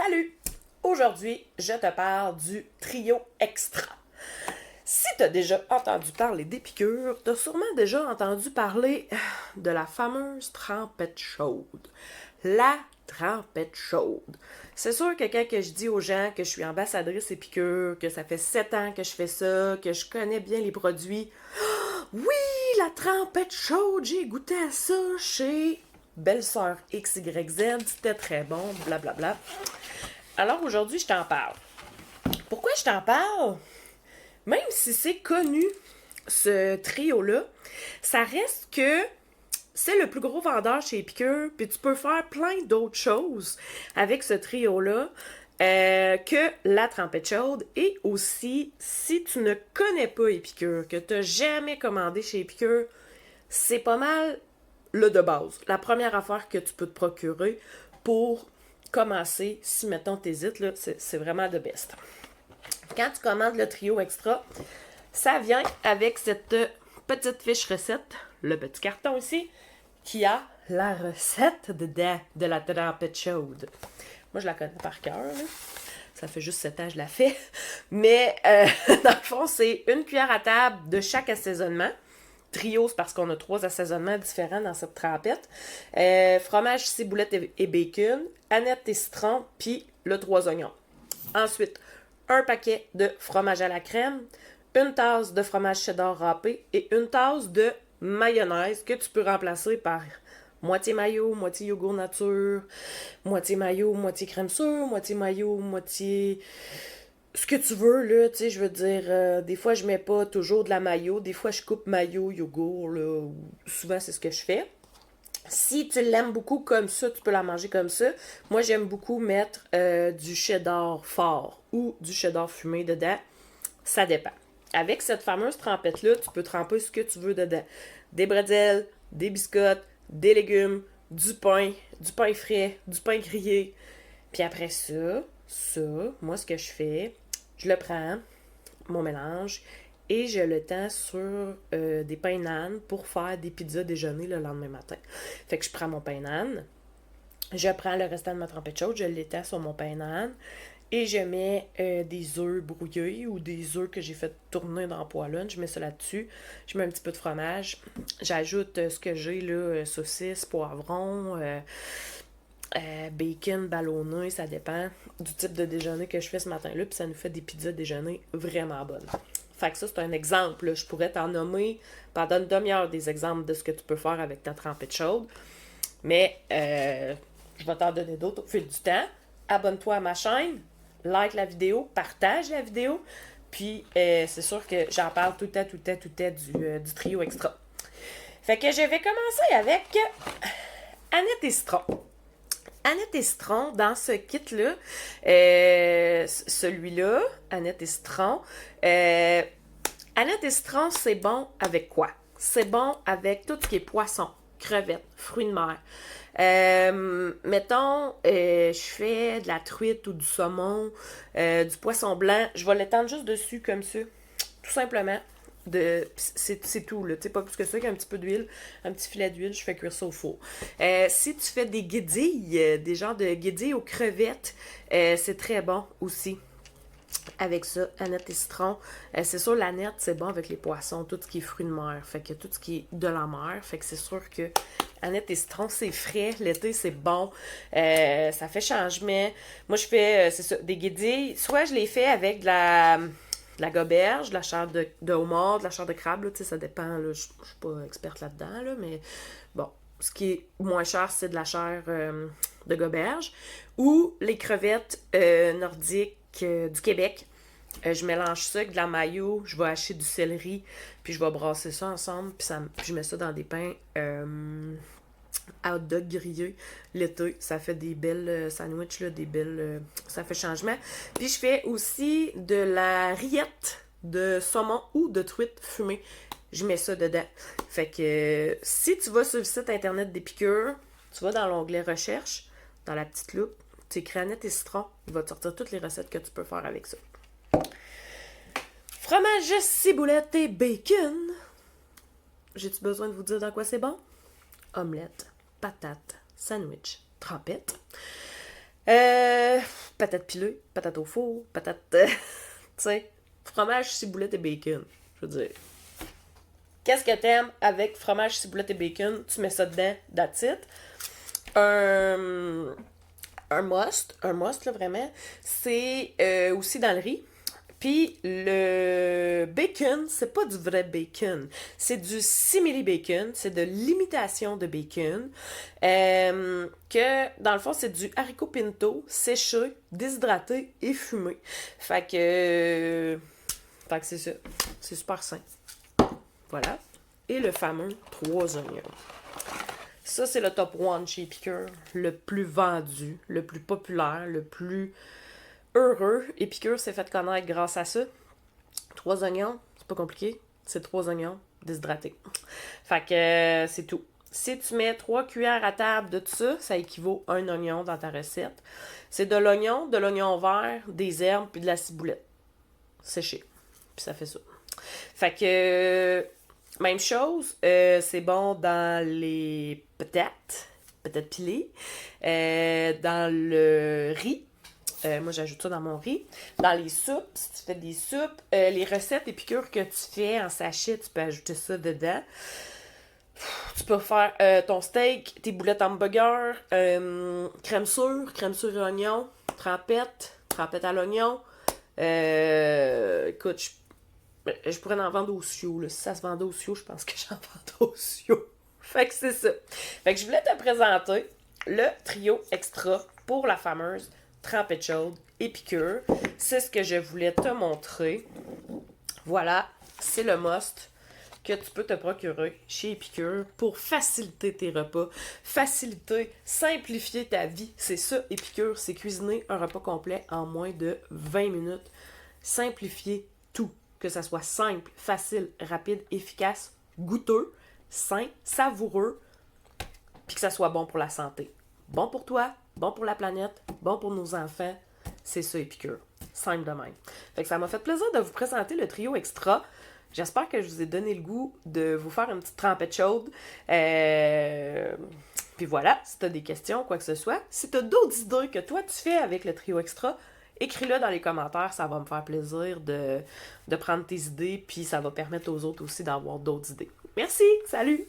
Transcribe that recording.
Salut! Aujourd'hui, je te parle du trio extra. Si tu as déjà entendu parler des piqûres, tu as sûrement déjà entendu parler de la fameuse trempette chaude. La trempette chaude. C'est sûr que quand je dis aux gens que je suis ambassadrice et piqûres, que ça fait 7 ans que je fais ça, que je connais bien les produits, oui, la trempette chaude, j'ai goûté à ça chez Belle-Sœur XYZ, c'était très bon, blablabla. Alors aujourd'hui, je t'en parle. Pourquoi je t'en parle? Même si c'est connu, ce trio-là, ça reste que c'est le plus gros vendeur chez Epicure, puis tu peux faire plein d'autres choses avec ce trio-là que la trempette chaude. Et aussi, si tu ne connais pas Epicure, que tu n'as jamais commandé chez Epicure, c'est pas mal le de base. La première affaire que tu peux te procurer pour commencer, si mettons t'hésites, là, c'est vraiment the best. Quand tu commandes le trio extra, ça vient avec cette petite fiche recette, le petit carton ici, qui a la recette dedans de la trempette chaude. Moi, je la connais par cœur, là. Ça fait juste 7 ans que je la fais. Mais, dans le fond, c'est une cuillère à table de chaque assaisonnement. Trio, c'est parce qu'on a 3 assaisonnements différents dans cette trempette. Fromage, ciboulette et bacon, aneth et citron, puis le 3 oignons. Ensuite, un paquet de fromage à la crème, une tasse de fromage cheddar râpé et une tasse de mayonnaise que tu peux remplacer par moitié mayo, moitié yogourt nature, moitié mayo, moitié crème sûre, moitié mayo, moitié ce que tu veux, là, tu sais, je veux dire, des fois, je mets pas toujours de la mayo, des fois, je coupe mayo, yogourt, là, souvent, c'est ce que je fais. Si tu l'aimes beaucoup comme ça, tu peux la manger comme ça. Moi, j'aime beaucoup mettre du cheddar fort ou du cheddar fumé dedans. Ça dépend. Avec cette fameuse trempette-là, tu peux tremper ce que tu veux dedans. Des bretzels, des biscottes, des légumes, du pain frais, du pain grillé. Puis après ça, moi, ce que je fais, je le prends, mon mélange, et je le tends sur des pains nan pour faire des pizzas déjeuner le lendemain matin. Fait que je prends mon pain nan, je prends le restant de ma trempette chaude, je l'étends sur mon pain nan, et je mets des œufs brouillés ou des œufs que j'ai fait tourner dans le poêlon. Je mets ça là-dessus. Je mets un petit peu de fromage. J'ajoute ce que j'ai, là, saucisse, poivron, bacon, ballonné, ça dépend du type de déjeuner que je fais ce matin-là, puis ça nous fait des pizzas déjeuner vraiment bonnes. Fait que ça, c'est un exemple, là. Je pourrais t'en nommer pendant une demi-heure des exemples de ce que tu peux faire avec ta trempette chaude, mais je vais t'en donner d'autres au fil du temps. Abonne-toi à ma chaîne, like la vidéo, partage la vidéo, puis c'est sûr que j'en parle tout le temps du trio extra. Fait que je vais commencer avec aneth et citron. Aneth et citron, dans ce kit-là, celui-là, aneth et citron, aneth et citron, c'est bon avec quoi? C'est bon avec tout ce qui est poisson, crevettes, fruits de mer. Mettons, je fais de la truite ou du saumon, du poisson blanc, je vais l'étendre juste dessus comme ça, tout simplement. C'est tout, là. Tu sais, pas plus que ça, qu'un petit peu d'huile, un petit filet d'huile, je fais cuire ça au four. Si tu fais des guédilles, des genres de guédilles aux crevettes, c'est très bon aussi. Avec ça, aneth et citron. C'est sûr, l'aneth, c'est bon avec les poissons, tout ce qui est fruits de mer. Fait que tout ce qui est de la mer. Fait que c'est sûr que aneth et citron, c'est frais. L'été, c'est bon. Ça fait changement. Moi, je fais, c'est ça, des guédilles. Soit je les fais avec de la goberge, de la chair de homard, de la chair de crabe, là, ça dépend, là, je suis pas experte là-dedans, là, mais bon, ce qui est moins cher, c'est de la chair de goberge, ou les crevettes nordiques du Québec. Je mélange ça avec de la mayo, je vais hacher du céleri, puis je vais brasser ça ensemble, puis je mets ça dans des pains hot dog grillé l'été. Ça fait des belles sandwichs, là, des belles... ça fait changement. Puis je fais aussi de la rillette de saumon ou de truite fumée. Je mets ça dedans. Fait que si tu vas sur le site internet d'Épicure, tu vas dans l'onglet recherche, dans la petite loupe, tu écris aneth et citron, il va te sortir toutes les recettes que tu peux faire avec ça. Fromage, ciboulette et bacon. J'ai-tu besoin de vous dire dans quoi c'est bon? Omelette, patates, sandwich, trempette. patate pilée, patate au four, patate... tu sais, fromage, ciboulette et bacon. Je veux dire... Qu'est-ce que t'aimes avec fromage, ciboulette et bacon? Tu mets ça dedans, that's it. Un must, là, vraiment, c'est aussi dans le riz. Puis le bacon, c'est pas du vrai bacon. C'est du simili bacon. C'est de l'imitation de bacon. Que, dans le fond, c'est du haricot pinto séché, déshydraté et fumé. Fait que c'est ça. C'est super sain. Voilà. Et le fameux 3 oignons. Ça, c'est le top 1 chez Épicure. Le plus vendu, le plus populaire, le plus heureux. Épicure s'est fait connaître grâce à ça. 3 oignons, c'est pas compliqué. C'est 3 oignons déshydratés. Fait que c'est tout. Si tu mets 3 cuillères à table de tout ça, ça équivaut à un oignon dans ta recette. C'est de l'oignon vert, des herbes puis de la ciboulette séchée. Puis ça fait ça. Fait que même chose, c'est bon dans les patates pilées, dans le riz. Moi, j'ajoute ça dans mon riz. Dans les soupes, si tu fais des soupes, les recettes épicures que tu fais en sachet, tu peux ajouter ça dedans. Tu peux faire ton steak, tes boulettes hamburger, crème sûre et oignon, trempette à l'oignon. Écoute, je pourrais en vendre au Sio. Là. Si ça se vendait au Sio, je pense que j'en vends au Sio. Fait que c'est ça. Fait que je voulais te présenter le trio extra pour la fameuse trempette chaude Épicure. C'est ce que je voulais te montrer. Voilà, c'est le must que tu peux te procurer chez Épicure pour faciliter tes repas, simplifier ta vie. C'est ça, Épicure, c'est cuisiner un repas complet en moins de 20 minutes. Simplifier tout. Que ça soit simple, facile, rapide, efficace, goûteux, sain, savoureux, puis que ça soit bon pour la santé. Bon pour toi, bon pour la planète, bon pour nos enfants. C'est ça, Épicure. Simple de même. Fait que ça m'a fait plaisir de vous présenter le trio extra. J'espère que je vous ai donné le goût de vous faire une petite trempette chaude. Puis voilà, si tu as des questions, quoi que ce soit. Si tu as d'autres idées que toi tu fais avec le trio extra, écris-le dans les commentaires, ça va me faire plaisir de prendre tes idées, puis ça va permettre aux autres aussi d'avoir d'autres idées. Merci, salut!